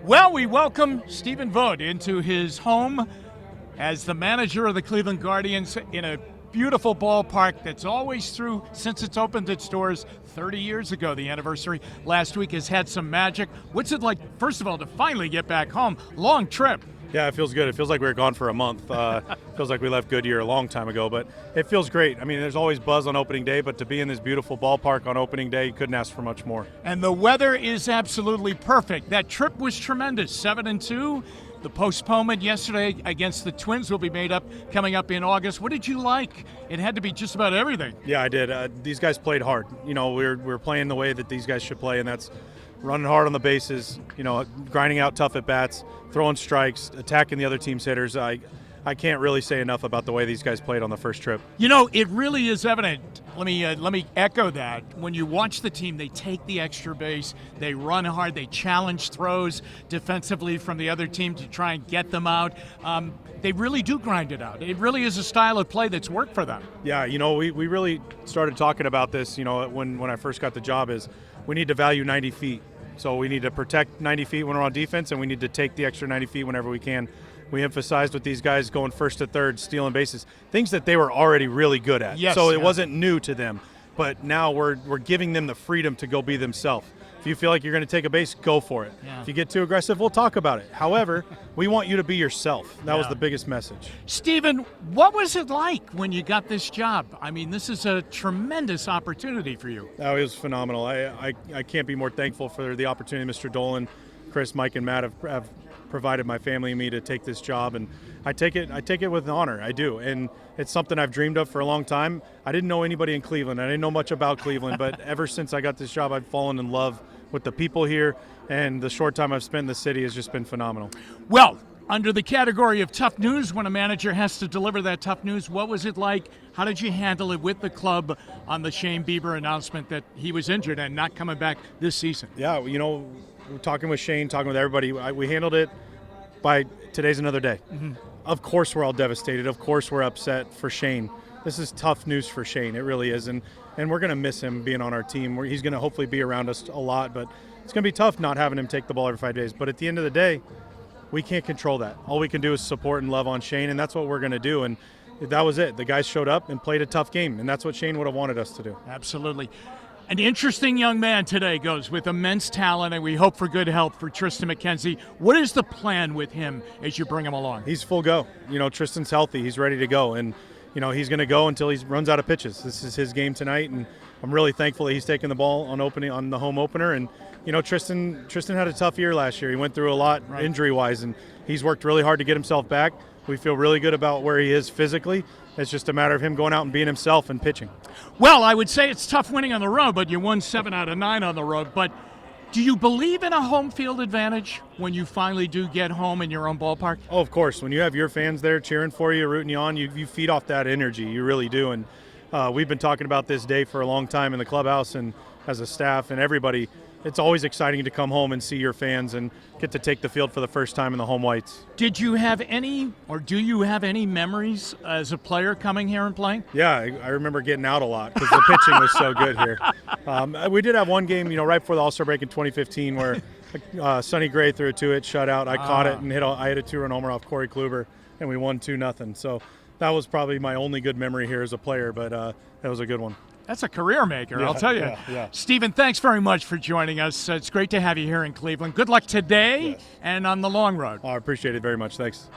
Well, we welcome Stephen Vogt into his home as the manager of the Cleveland Guardians in a beautiful ballpark that's always through, since it's opened its doors 30 years ago. The anniversary last week has had some magic. What's it like, first of all, to finally get back home? Long trip. Yeah, it feels good. It feels like we were gone for a month. Feels like we left Goodyear a long time ago, but it feels great. I mean, there's always buzz on opening day, but to be in this beautiful ballpark on opening day, you couldn't ask for much more. And the weather is absolutely perfect. That trip was tremendous, 7-2. The postponement yesterday against the Twins will be made up coming up in August. What did you like? It had to be just about everything. Yeah, I did. These guys played hard. You know, we're playing the way that these guys should play, and that's running hard on the bases, you know, grinding out tough at-bats, throwing strikes, attacking the other team's hitters. I can't really say enough about the way these guys played on the first trip. You know, it really is evident. Let me echo that. When you watch the team, they take the extra base, they run hard, they challenge throws defensively from the other team to try and get them out. They really do grind it out. It really is a style of play that's worked for them. Yeah, you know, we really started talking about this, you know, when I first got the job, is we need to value 90 feet. So we need to protect 90 feet when we're on defense, and we need to take the extra 90 feet whenever we can. We emphasized with these guys going first to third, stealing bases, things that they were already really good at. Yes, so it wasn't new to them, but now we're giving them the freedom to go be themselves. If you feel like you're going to take a base, go for it. Yeah. If you get too aggressive, we'll talk about it. However, we want you to be yourself. That was the biggest message. Stephen, what was it like when you got this job? I mean, this is a tremendous opportunity for you. Oh, it was phenomenal. I can't be more thankful for the opportunity Mr. Dolan, Chris, Mike, and Matt have provided my family and me to take this job, and I take it with honor. I do, and it's something I've dreamed of for a long time. I didn't know anybody in Cleveland. I didn't know much about Cleveland, but ever since I got this job, I've fallen in love with the people here, and the short time I've spent in the city has just been phenomenal. Well, under the category of tough news, when a manager has to deliver that tough news, what was it like? How did you handle it with the club on the Shane Bieber announcement that he was injured and not coming back this season? Yeah, you know, we're talking with Shane, talking with everybody. We handled it by today's another day. Mm-hmm. Of course we're all devastated. Of course we're upset for Shane. This is tough news for Shane. It really is. And we're going to miss him being on our team. He's going to hopefully be around us a lot, but it's going to be tough not having him take the ball every 5 days. But at the end of the day, we can't control that. All we can do is support and love on Shane, and that's what we're going to do. And that was it. The guys showed up and played a tough game, and that's what Shane would have wanted us to do. Absolutely. An interesting young man today goes with immense talent, and we hope for good health for Tristan McKenzie. What is the plan with him as you bring him along? He's full go. You know, Tristan's healthy. He's ready to go, and you know, he's going to go until he runs out of pitches. This is his game tonight, and I'm really thankful that he's taking the ball on the home opener. And you know, Tristan had a tough year last year. He went through a lot injury-wise, and he's worked really hard to get himself back. We feel really good about where he is physically. It's just a matter of him going out and being himself and pitching. Well, I would say it's tough winning on the road, but you won 7 out of 9 on the road. But do you believe in a home field advantage when you finally do get home in your own ballpark? Oh, of course. When you have your fans there cheering for you, rooting you on, you feed off that energy. You really do. And we've been talking about this day for a long time in the clubhouse and as a staff and everybody. It's always exciting to come home and see your fans and get to take the field for the first time in the home whites. Did you have any, or do you have any memories as a player coming here and playing? Yeah, I remember getting out a lot because the pitching was so good here. We did have one game, you know, right before the All-Star break in 2015 where Sonny Gray threw a 2-hit shutout. I caught it and I hit a 2-run homer off Corey Kluber, and we won 2-0. So that was probably my only good memory here as a player, but that was a good one. That's a career maker, I'll tell you. Yeah. Stephen, thanks very much for joining us. It's great to have you here in Cleveland. Good luck today and on the long road. I appreciate it very much. Thanks.